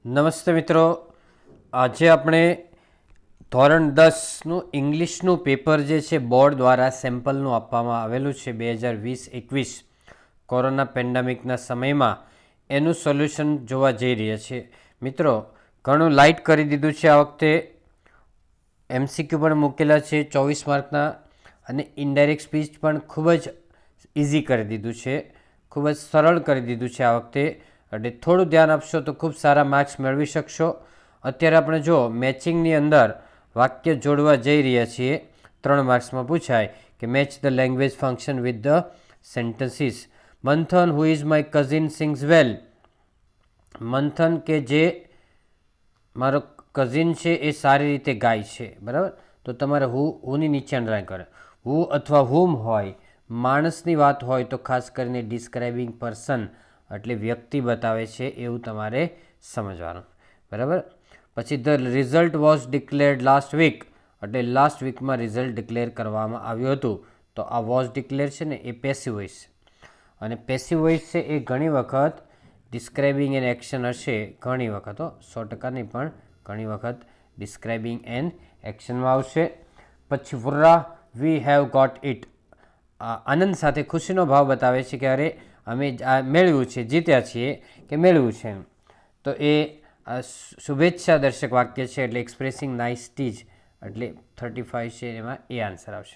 નમસ્તે મિત્રો, આજે આપણે ધોરણ 10નું ઇંગ્લિશનું પેપર જે છે બોર્ડ દ્વારા સેમ્પલનું આપવામાં આવેલું છે 2020-21 કોરોના પેન્ડેમિકના સમયમાં એનું સોલ્યુશન જોવા જઈ રહ્યા છીએ. મિત્રો, ઘણું લાઇટ કરી દીધું છે આ વખતે. MCQ પણ મૂકેલા છે 24 માર્કના અને ઇનડાયરેક્ટ સ્પીચ પણ ખૂબ જ ઇઝી કરી દીધું છે, ખૂબ જ સરળ કરી દીધું છે આ વખતે. એટલે થોડું ધ્યાન આપશો તો ખૂબ સારા માર્ક્સ મેળવી શકશો. અત્યારે આપણે જો મેચિંગની અંદર વાક્ય જોડવા જઈ રહ્યા છીએ. 3 માર્ક્સમાં પૂછાય કે match the language function with the sentences. Manthan who is my cousin sings well. Manthan કે જે મારો કઝિન છે એ સારી રીતે ગાય છે, બરાબર. તો તમારે હુની નીચે અંડરલાઈન કરે. હુ અથવા હુમ હોય, માણસની વાત હોય તો ખાસ કરીને ડિસ્ક્રાઇબિંગ પર્સન એટલે વ્યક્તિ બતાવે છે એવું તમારે સમજવાનું, બરાબર. પછી the result was declared last week એટલે લાસ્ટ વીકમાં રિઝલ્ટ ડિક્લેર કરવામાં આવ્યું હતું. તો આ વોઝ ડિક્લેર છે ને એ પેસિવ વોઇસ છે, અને પેસિવ વોઇસ છે એ ઘણી વખત ડિસ્ક્રાઇબિંગ એન એક્શન હશે, ઘણી વખત 100% નહીં પણ ઘણી વખત ડિસ્ક્રાઇબિંગ એન એક્શનમાં આવશે. પછી વુર્રા વી હેવ ગોટ ઇટ, આનંદ સાથે ખુશીનો ભાવ બતાવે છે કે અરે અમે આ મેળવ્યું છે, જીત્યા છીએ કે મેળવ્યું છે. તો એ શુભેચ્છા દર્શક વાક્ય છે, એટલે એક્સપ્રેસિંગ નાઇસટીઝ એટલે 35 છે, એમાં એ આન્સર આવશે.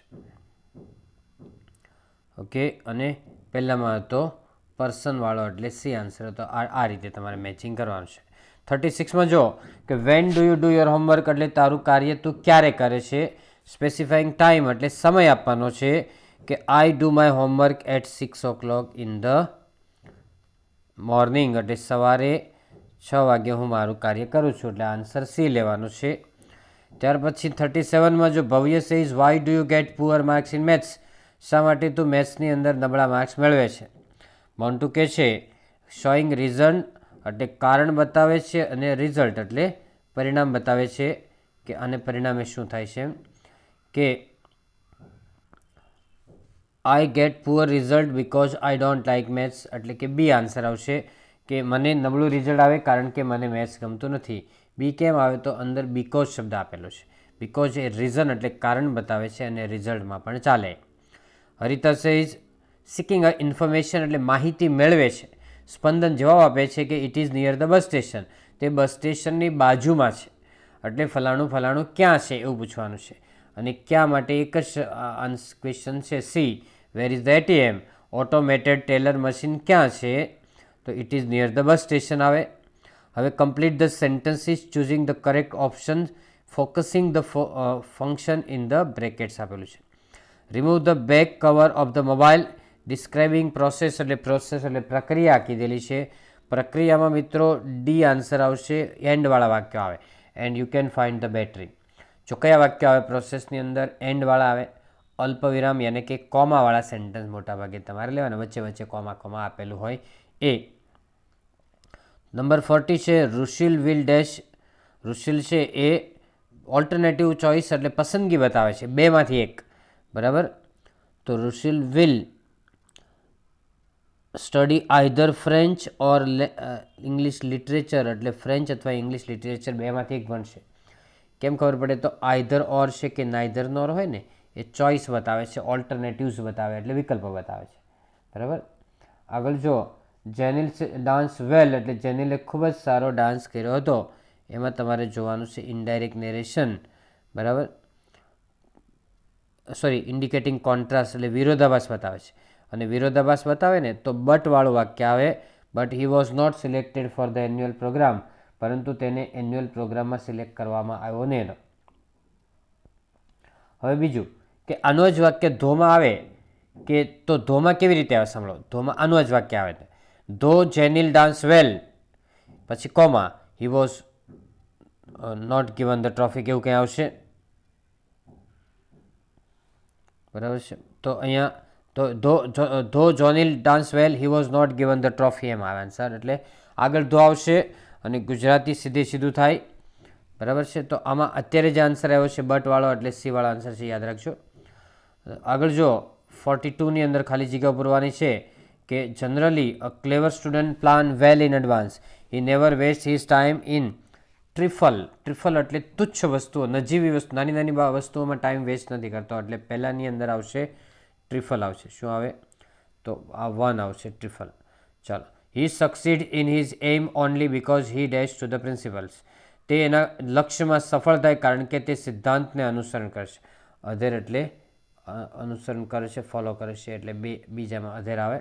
ઓકે, અને પહેલામાં હતો પર્સનવાળો એટલે સી આન્સર હતો. આ રીતે તમારે મેચિંગ કરવાનું છે. 36માં જો કે when do you do your homework એટલે તારું કાર્ય તું ક્યારે કરે છે. સ્પેસિફાઈંગ ટાઈમ એટલે સમય આપવાનો છે કે I do my homework at 6 o'clock in the morning એટલે સવારે 6 વાગે હું મારું કાર્ય કરું છું, એટલે આન્સર સી લેવાનું છે. ત્યાર પછી 37માં જો ભવ્ય says why do you get poor marks in maths, શા માટે તું મેથ્સની અંદર નબળા માર્ક્સ મેળવે છે. મોન્ટુ કહે છે શોઈંગ રીઝન એટલે કારણ બતાવે છે, અને રિઝલ્ટ એટલે પરિણામ બતાવે છે કે આને પરિણામે શું થાય છે કે I get poor result because I don't like maths એટલે કે બી આન્સર આવશે કે મને નબળું રિઝલ્ટ આવે કારણ કે મને મેથ્સ ગમતું નથી. બી કેમ આવે તો અંદર બીકોઝ શબ્દ આપેલો છે. બીકોઝ એ રીઝન એટલે કારણ બતાવે છે અને રિઝલ્ટમાં પણ ચાલે. હરિતા સેઝ સિકિંગ અ ઇન્ફોર્મેશન એટલે માહિતી મેળવે છે. સ્પંદન જવાબ આપે છે કે it is near the bus station, તે બસ સ્ટેશનની બાજુમાં છે, એટલે ફલાણું ફલાણું ક્યાં છે એવું પૂછવાનું છે. અને ક્યાં માટે એક જ ક્વેશ્ચન છે C, where is the ATM. Automated teller machine ક્યાં છે, તો it is near the bus station આવે. હવે complete the sentences choosing the correct option, focusing the function in the brackets આપેલું છે. Remove the back cover of the mobile, describing process એટલે પ્રક્રિયા કીધેલી છે. પ્રક્રિયામાં મિત્રો ડી આન્સર આવશે, એન્ડવાળા વાક્યો આવે, and you can find the battery. જો કયા વાક્ય આવે પ્રોસેસની અંદર, એન્ડવાળા આવે. અલ્પવિરામ યાની કે કોમાવાળા સેન્ટેન્સ મોટાભાગે તમારે લેવાના, વચ્ચે વચ્ચે કોમા આપેલું હોય એ. નંબર 40 છે રુશિલ વિલ ડેશ. રુશિલ છે એ ઓલ્ટરનેટિવ ચોઇસ એટલે પસંદગી બતાવે છે, બેમાંથી એક, બરાબર. તો Rushil will study either French or English literature એટલે ફ્રેન્ચ અથવા ઇંગ્લિશ લિટરેચર બેમાંથી એક ભણશે. કેમ ખબર પડે તો આઈધર ઓર છે કે નાઈધર નોર હોય ને એ ચોઇસ બતાવે છે, ઓલ્ટરનેટિવ્સ બતાવે એટલે વિકલ્પ બતાવે છે, બરાબર. આગળ જો જેનિલ ડાન્સ વેલ એટલે જેનિલે ખૂબ જ સારો ડાન્સ કર્યો હતો, એમાં તમારે જોવાનું છે ઇનડાયરેક્ટ નેરેશન, બરાબર. સોરી, ઇન્ડિકેટિંગ કોન્ટ્રાસ્ટ એટલે વિરોધાભાસ બતાવે છે, અને વિરોધાભાસ બતાવે ને તો બટવાળું વાક્ય આવે. But he was not selected for the annual programme, પરંતુ તેને એન્યુઅલ પ્રોગ્રામમાં સિલેક્ટ કરવામાં આવ્યો નહીં. હવે બીજું કે આનું જ વાક્ય ધોમાં આવે કે તો ધોમાં કેવી રીતે આવે સાંભળો. ધોમાં આનું જ વાક્ય આવે છે ધો જેનિલ ડાન્સ વેલ, પછી comma he was not given the trophy કેવું કંઈ આવશે, બરાબર છે. તો અહીંયા તો ધો Jonil dance well he was not given the trophy એમ આવે આન્સર, એટલે આગળ ધો આવશે અને ગુજરાતી સીધું થાય, બરાબર છે. તો આમાં અત્યારે જે આન્સર આવ્યો છે બટવાળો એટલે સી વાળો આન્સર છે, યાદ રાખજો. આગળ જો 42ની અંદર ખાલી જગ્યા પૂરવાની છે કે generally a clever student plan well in advance, he never waste his time in trifle. Trifle એટલે તુચ્છ વસ્તુઓ, નજીવી વસ્તુ, નાની નાની વસ્તુઓમાં ટાઈમ વેસ્ટ નથી કરતો. એટલે પહેલાંની અંદર આવશે ટ્રિફલ આવશે. શું આવે? તો આ 1 આવશે ટ્રિફલ. ચાલો. He succeed in his aim only because he dash to the principles. તે એના લક્ષ્યમાં સફળ થાય કારણ કે તે સિદ્ધાંતને અનુસરણ કરશે. અધેર એટલે અનુસરણ કરે છે, ફોલો કરે છે, એટલે બીજામાં અધેર આવે.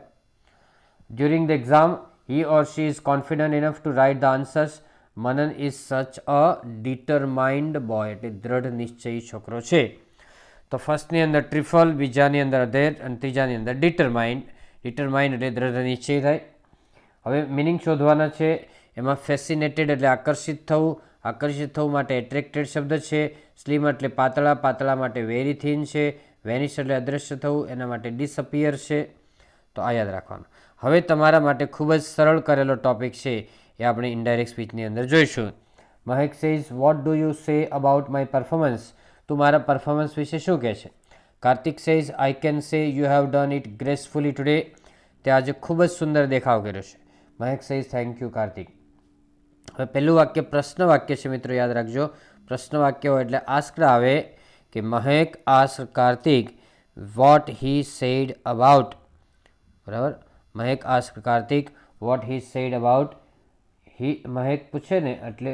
During the exam he or she is confident enough to write the answers. Manan is such a determined boy. એટલે દ્રઢ નિશ્ચયી છોકરો છે. તો ફર્સ્ટની અંદર ટ્રિફલ, બીજાની અંદર અધેર અને ત્રીજાની અંદર ડિટરમાઇન્ડ. ડિટરમાઇન્ડ એટલે દ્રઢ નિશ્ચય થાય. હવે મિનિંગ શોધવાના છે. એમાં ફેસિનેટેડ એટલે આકર્ષિત થવું, આકર્ષિત થવું માટે એટ્રેક્ટેડ શબ્દ છે. સ્લિમ એટલે પાતળા, પાતળા માટે વેરી થીન છે. વેનિશ એટલે અદૃશ્ય થવું, એના માટે ડિસઅપિયર છે. તો આ યાદ રાખવાનું. હવે તમારા માટે ખૂબ જ સરળ કરેલો ટોપિક છે, એ આપણે ઇનડાયરેક્ટ સ્પીચની અંદર જોઈશું. Mahek says what do you say about my performance. તું મારા પરફોર્મન્સ વિશે શું કહે છે? Kartik says I can say you have done it gracefully today. તે આજે ખૂબ જ સુંદર દેખાવ કર્યો છે. Mahek says thank you Kartik. હવે પહેલું વાક્ય પ્રશ્ન વાક્ય છે મિત્રો, યાદ રાખજો. પ્રશ્ન વાક્ય હોય એટલે આસ્ક્ડ આવે કે Mahek asked Kartik what he said about. બરાબર. Mahek asked Kartik what he said about. Mahek પૂછે ને એટલે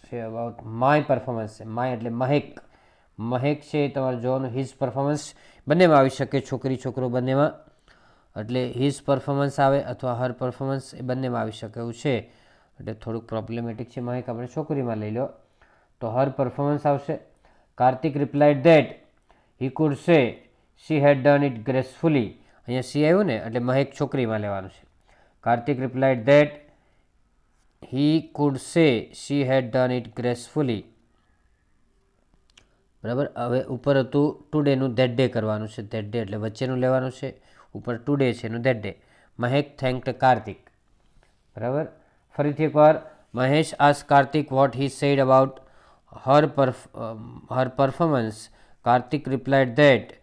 સે અબાઉટ માય પરફોર્મન્સ છે. માય એટલે મહેક. મહેક છે એ તમારે જોવાનું. હિઝ પરફોર્મન્સ બંનેમાં આવી શકે, છોકરી છોકરો બંનેમાં. એટલે હિઝ પરફોર્મન્સ આવે અથવા હર પરફોર્મન્સ, એ બંનેમાં આવી શકે એવું છે. એટલે થોડુંક પ્રોબ્લેમેટિક છે. મહેક આપણે છોકરીમાં લઈ લો તો હર પરફોર્મન્સ આવશે. Kartik replied that he could સે શી હેડ ડન ઇટ ગ્રેસફુલી. અહીંયા સી આવ્યું ને એટલે મહેક છોકરીમાં લેવાનું છે. Kartik replied that he could સે શી હેડ ડન ઇટ ગ્રેસફુલી. બરાબર. હવે ઉપર હતું ટુડેનું ધેટ ડે કરવાનું છે. ધેટ ડે એટલે વચ્ચેનું લેવાનું છે. ઉપર ટુડે છે એનું ધેટ ડે. મહેક થેન્ક્ડ કાર્તિક. બરાબર. ફરીથી એકવાર. Mahesh asked Kartik what he said about her performance. Kartik replied that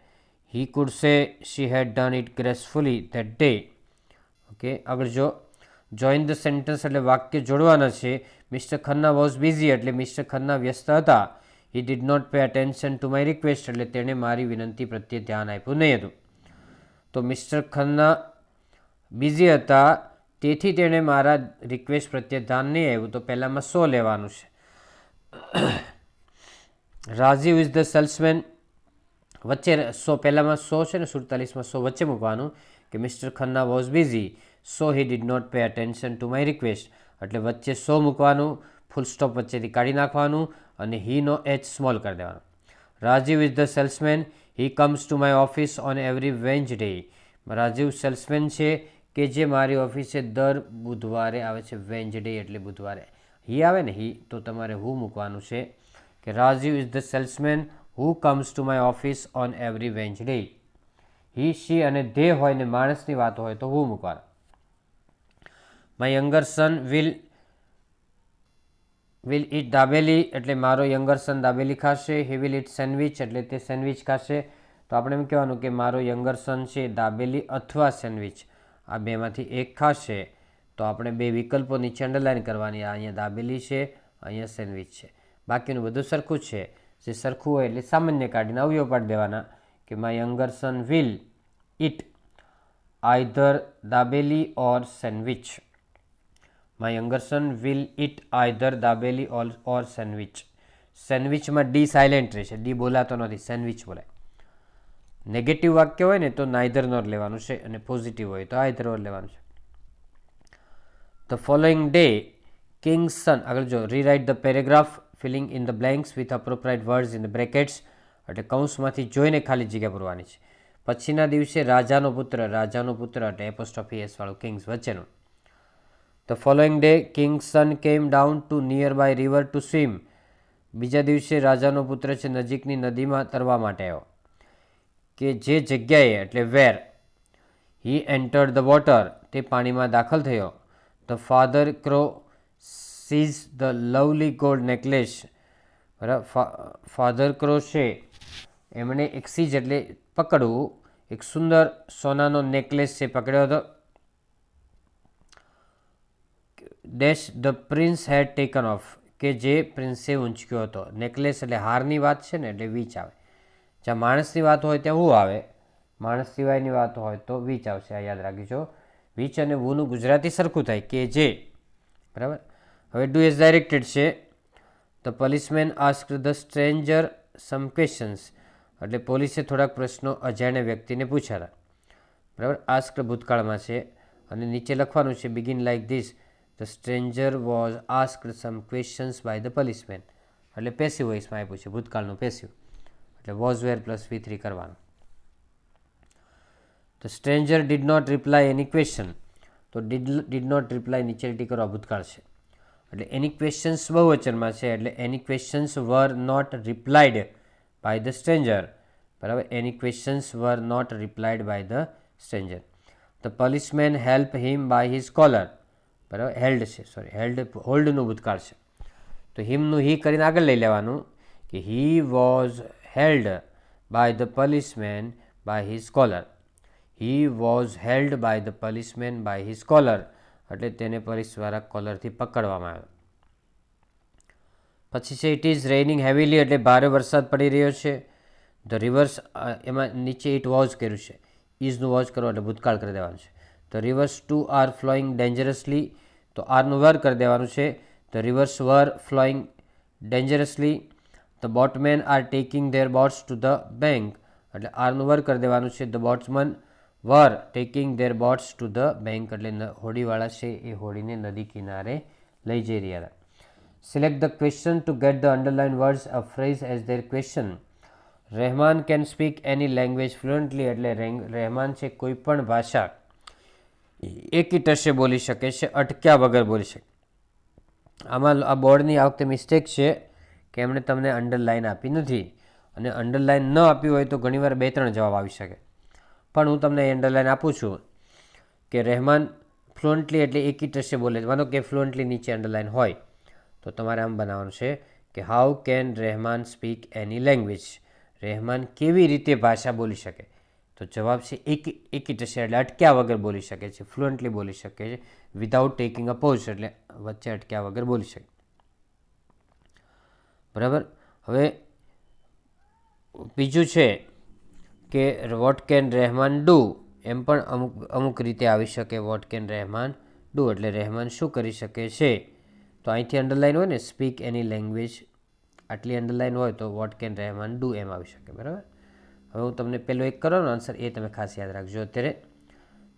he could say she had done it gracefully that day. Okay, આગળ જો. જોઈન ધ સેન્ટેન્સ એટલે વાક્ય જોડવાના છે. મિસ્ટર ખન્ના વોઝ બિઝી એટલે મિસ્ટર ખન્ના વ્યસ્ત હતા. He did not pay attention to my request એટલે તેણે મારી વિનંતી પ્રત્યે ધ્યાન આપ્યું નહીં હતું. તો મિસ્ટર ખન્ના બિઝી હતા તેથી તેણે મારા રિક્વેસ્ટ પ્રત્યે ધ્યાન નહીં આવ્યું. તો પહેલાંમાં સો લેવાનું છે. Rajiv is the salesman. વચ્ચે સો, પહેલાંમાં સો છે ને 47માં સો વચ્ચે મૂકવાનું કે mister Khanna was busy so he did not pay attention to my request. એટલે વચ્ચે સો મૂકવાનું, ફૂલ સ્ટોપ વચ્ચેથી કાઢી નાખવાનું અને હીનો એચ સ્મોલ કરી દેવાનો. Rajiv is the salesman he comes to my office on every Wednesday. Rajiv salesman છે કે જે મારી ઓફિસે દર બુધવારે આવે છે. વેન્સડે એટલે બુધવારે. હી આવે ને હી, તો તમારે હું મૂકવાનું છે કે Rajiv is the salesman who comes to my office on every Wednesday. he, she અને they હોય ને માણસની વાત હોય તો હું મૂકવાનું. my younger son will eat dabeli એટલે મારો યંગર સન દાબેલી ખાશે. he will eat sandwich એટલે તે સેન્ડવિચ ખાશે. તો આપણે એમ કહેવાનું કે મારો યંગર સન છે દાબેલી અથવા સેન્ડવિચ આ બેમાંથી એક ખાશે. તો આપણે બે વિકલ્પો નીચે અંડરલાઇન કરવાની. અહીંયા દાબેલી છે, અહીંયા સેન્ડવિચ છે. બાકીનું બધું સરખું જ છે. જે સરખું હોય એટલે સામાન્ય કાઢીને અવયવ પાડી દેવાના કે my younger son will eat either dabeli or sandwich. My younger son will eat either dabeli or sandwich. સેન્ડવિચમાં ડી સાયલેન્ટ રહેશે. ડી બોલાતો નથી, સેન્ડવિચ બોલાય. નેગેટિવ વાક્ય હોય ને તો નાઈધર નોર લેવાનું છે અને પોઝિટિવ હોય તો આઈધર ઓર લેવાનું છે. The following day king's son. આગળ જો. Rewrite the paragraph filling in the blanks with appropriate words in the brackets એટલે કૌંસમાંથી જોઈને ખાલી જગ્યા પૂરવાની છે. પછીના દિવસે રાજાનો પુત્ર. રાજાનો પુત્ર એટલે એપોસ્ટ્રોફી એસ વાળું કિંગ્સ વચ્ચેનું. The following day king's son came down to nearby river to swim. બીજા દિવસે રાજાનો પુત્ર છે નજીકની નદીમાં તરવા માટે આવ્યો. કે જે જગ્યાએ એટલે where he entered the water તે પાણીમાં દાખલ થયો. The father crow sees the lovely gold necklace. બરાબર. ફાધર ક્રો છે એમણે એક સીઝ એટલે પકડવું, એક સુંદર સોનાનો નેકલેસ છે પકડ્યો હતો. Dash the prince head taken of, કે જે પ્રિન્સે ઊંચક્યો હતો. નેકલેસ એટલે હારની વાત છે ને, એટલે વીચ આવે. જ્યાં માણસની વાત હોય ત્યાં હું આવે, માણસ સિવાયની વાત હોય તો વીચ આવશે. આ યાદ રાખજો. વીચ અને વુનું ગુજરાતી સરખું થાય, કે જે. બરાબર. હવે ડુ એઝ ડાયરેક્ટેડ છે. The policeman asked the stranger some questions, એટલે પોલીસે થોડાક પ્રશ્નો અજાણ્યા વ્યક્તિને પૂછ્યા હતા. બરાબર. આસ્ક્ડ ભૂતકાળમાં છે અને નીચે લખવાનું છે begin like this, the stranger was asked some questions by the policeman, એટલે પેસિવ વોઇસમાં આપ્યું છે, ભૂતકાળનું પેસિવ, એટલે વોઝ વેર પ્લસ V3 કરવાનું. The stranger did not reply any question, તો ડીડ નોટ રિપ્લાય નીચે ટી કરવા ભૂતકાળ છે, એટલે એની ક્વેશ્ચન્સ બહુવચનમાં છે, એટલે any questions were not replied by the stranger. બરાબર. Any questions were not replied by the stranger. The policeman help him by his collar. બરાબર. હેલ્ડ છે, સોરી, હોલ્ડનું ભૂતકાળ છે, તો હિમનું હી કરીને આગળ લઈ લેવાનું કે he was held by the policeman by his collar. He was held by the policeman by his collar, એટલે તેને પોલીસ દ્વારા કોલરથી પકડવામાં આવ્યો. પછી છે ઇટ ઇઝ રેઇનિંગ હેવીલી, એટલે ભારે વરસાદ પડી રહ્યો છે. ધ રિવર્સ, એમાં નીચે ઇટ વોઝ કર્યું છે, ઇઝનું વોઝ કરો એટલે ભૂતકાળ કરી દેવાનું છે. The rivers too are flowing dangerously, તો આરનું વર કરી દેવાનું છે. The rivers were flowing dangerously. The boatmen are taking their boats to the bank, એટલે આરનું વર કરી દેવાનું છે. The boatsmen were taking their boats to the bank, એટલે હોડીવાળા છે એ હોડીને નદી કિનારે લઈ જઈ રહ્યા હતા. Select the question to get the underline words a phrase as their question. Rahman can speak any language fluently, એટલે રહેમાન છે કોઈ પણ ભાષા એકી ટશે બોલી શકે છે, અટક્યા વગર બોલી શકે. આમાં આ બોર્ડની આ વખતે મિસ્ટેક છે કે એમણે તમને અંડરલાઇન આપી નથી, અને અંડરલાઇન ન આપી હોય તો ઘણીવાર 2-3 જવાબ આવી શકે, પણ હું તમને અંડરલાઇન આપું છું કે રહેમાન ફ્લુઅન્ટલી એટલે એકી ટશે બોલે. માનો કે ફ્લુઅન્ટલી નીચે અંડરલાઇન હોય તો તમારે આમ બનાવવાનું છે કે how can Rahman speak any language, Rahman કેવી રીતે ભાષા બોલી શકે, તો જવાબ છે એકી ટશે એટલે અટક્યા વગર બોલી શકે છે, ફ્લુઅન્ટલી બોલી શકે છે, વિધાઉટ ટેકિંગ અ પોઝ, એટલે વચ્ચે અટક્યા વગર બોલી શકે. બરાબર. હવે બીજું છે કે વોટ કેન રહેમાન ડુ, એમ પણ અમુક રીતે આવી શકે. વોટ કેન રહેમાન ડુ એટલે રહેમાન શું કરી શકે છે, તો અહીંથી અંડરલાઇન હોય ને સ્પીક એની લેંગ્વેજ, આટલી અંડરલાઇન હોય તો વોટ કેન રહેમાન ડુ એમ આવી શકે. બરાબર. હવે હું તમને પહેલો એક કરવાનો આન્સર એ તમે ખાસ યાદ રાખજો અત્યારે.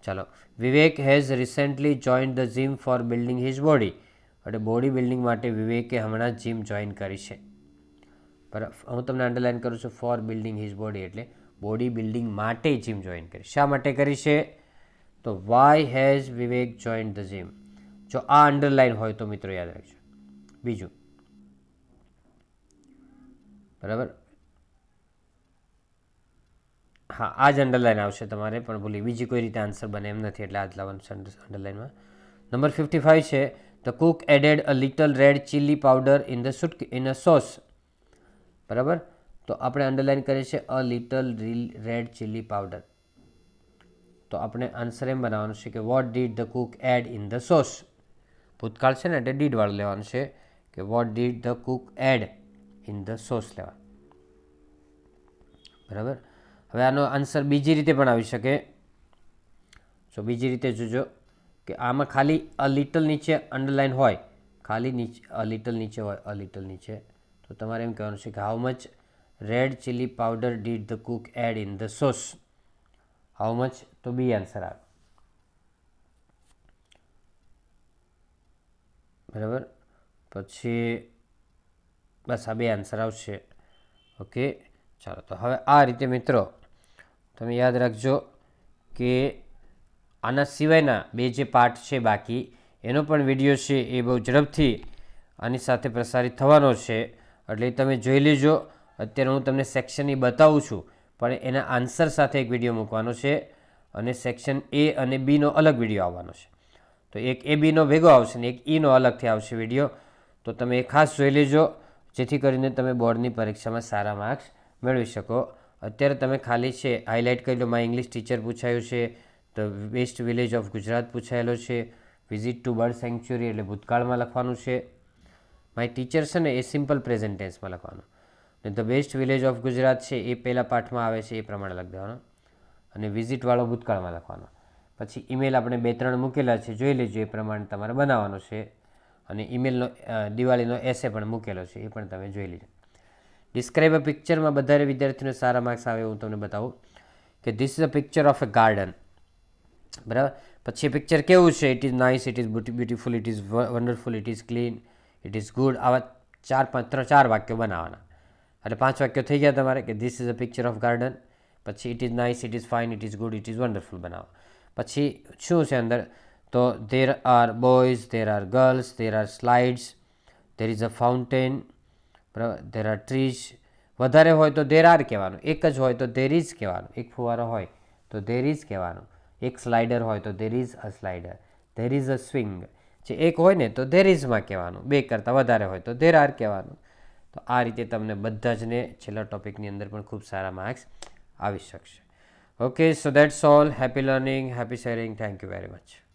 ચાલો. Vivek has recently joined the gym for building his body, એટલે બોડી બિલ્ડિંગ માટે વિવેકે હમણાં જ જીમ જોઈન કરી છે. બરાબર. હું તમને અંડરલાઇન કરું છું ફોર બિલ્ડિંગ હિઝ બોડી, એટલે બોડી બિલ્ડિંગ માટે જીમ જોઈન કરી. શા માટે કરી છે, તો why has Vivek joined the gym. જો આ અંડરલાઇન હોય તો મિત્રો યાદ રાખજો. બીજું, બરાબર, હા આ જ અંડરલાઇન આવશે તમારે, પણ ભૂલી બીજી કોઈ રીતે આન્સર બને એમ નથી, એટલે આ જ લાવવાનું છે અંડરલાઇનમાં. નંબર 55 છે the cook added a little red chilli powder in a sauce. બરાબર. તો આપણે અંડરલાઇન કરીએ છીએ a little red chilli powder, તો આપણે આન્સર એમ બનાવવાનું છે કે what did the cook add in the sauce. ભૂતકાળ છે ને એટલે ડીડ વાળું લેવાનું છે કે what did the cook add in the sauce લેવા. બરાબર. હવે આનો આન્સર બીજી રીતે પણ આવી શકે. જો બીજી રીતે જોજો કે આમાં ખાલી અ લિટલ નીચે અંડરલાઇન હોય, ખાલી નીચે અ લિટલ નીચે હોય, અ લિટલ નીચે, તો તમારે એમ કહેવાનું છે કે how much red chilli powder did the cook add in the sauce. How much, તો બી આન્સર આવે. બરાબર. પછી બસ આ 2 આન્સર આવશે. ઓકે. ચાલો, તો હવે આ રીતે મિત્રો તમે યાદ રાખજો કે આના સિવાયના 2 જે પાર્ટ છે બાકી, એનો પણ વિડીયો છે એ બહુ ઝડપથી આની સાથે પ્રસારિત થવાનો છે, એટલે તમે જોઈ લેજો. અત્યારે હું તમને સેક્શન એ બતાવું છું, પણ એના આન્સર સાથે એક વિડીયો મૂકવાનો છે, અને સેક્શન એ અને બીનો અલગ વિડીયો આવવાનો છે. તો એક એ બીનો ભેગો આવશે ને એક ઈનો અલગથી આવશે વિડીયો, તો તમે એ ખાસ જોઈ લેજો, જેથી કરીને તમે બોર્ડની પરીક્ષામાં સારા માર્ક્સ મેળવી શકો. અત્યારે તમે ખાલી છે હાઇલાઇટ કરી લો. માય ઇંગ્લિશ ટીચર પૂછાયું છે, the best village of Gujarat પૂછાયેલો છે, વિઝિટ ટુ બર્ડ સેન્ચ્યુરી એટલે ભૂતકાળમાં લખવાનું છે. માય ટીચર છે ને એ સિમ્પલ પ્રેઝન્ટ ટેન્સમાં લખવાનું. અને the best village of Gujarat છે એ પહેલા પાઠમાં આવે છે એ પ્રમાણે લખી દેવાનો. અને વિઝિટવાળો ભૂતકાળમાં લખવાનો. પછી ઈમેલ આપણે 2-3 મૂકેલા છે, જોઈ લેજો, એ પ્રમાણે તમારે બનાવવાનો છે. અને ઈમેલનો દિવાળીનો એસે પણ મૂકેલો છે, એ પણ તમે જોઈ લેજો. ડિસ્ક્રાઇબ અ પિક્ચરમાં બધા વિદ્યાર્થીઓને સારા માર્ક્સ આવે હું તમને બતાવું કે this is a picture of a garden. બરાબર. પછી પિક્ચર કેવું છે? It is nice, it is beautiful, it is wonderful, it is clean, it is good. આવા 4 વાક્યો બનાવવાના. એટલે 5 વાક્યો થઈ ગયા તમારે કે this is a picture of garden. પછી it is nice, it is fine, it is good, it is wonderful બનાવો. પછી શું છે અંદર? તો there are boys, there are girls, there are slides, there is a fountain, બરાબર, there are trees. વધારે હોય તો ધેર આર કહેવાનું, એક જ હોય તો ધેર ઇઝ કહેવાનું, એક ફુવારો હોય તો ધેર ઇઝ કહેવાનું, એક સ્લાઇડર હોય તો there is a slider, there is a swing. જે એક હોય ને તો ધેર ઇઝમાં કહેવાનું, 2 કરતાં વધારે હોય તો ધેર આર કહેવાનું. તો આ રીતે તમને બધા જ ને છેલ્લા ટોપિકની અંદર પણ ખૂબ સારા માર્ક્સ આવી શકશે. Okay, so that's all. Happy learning, happy sharing. Thank you very much.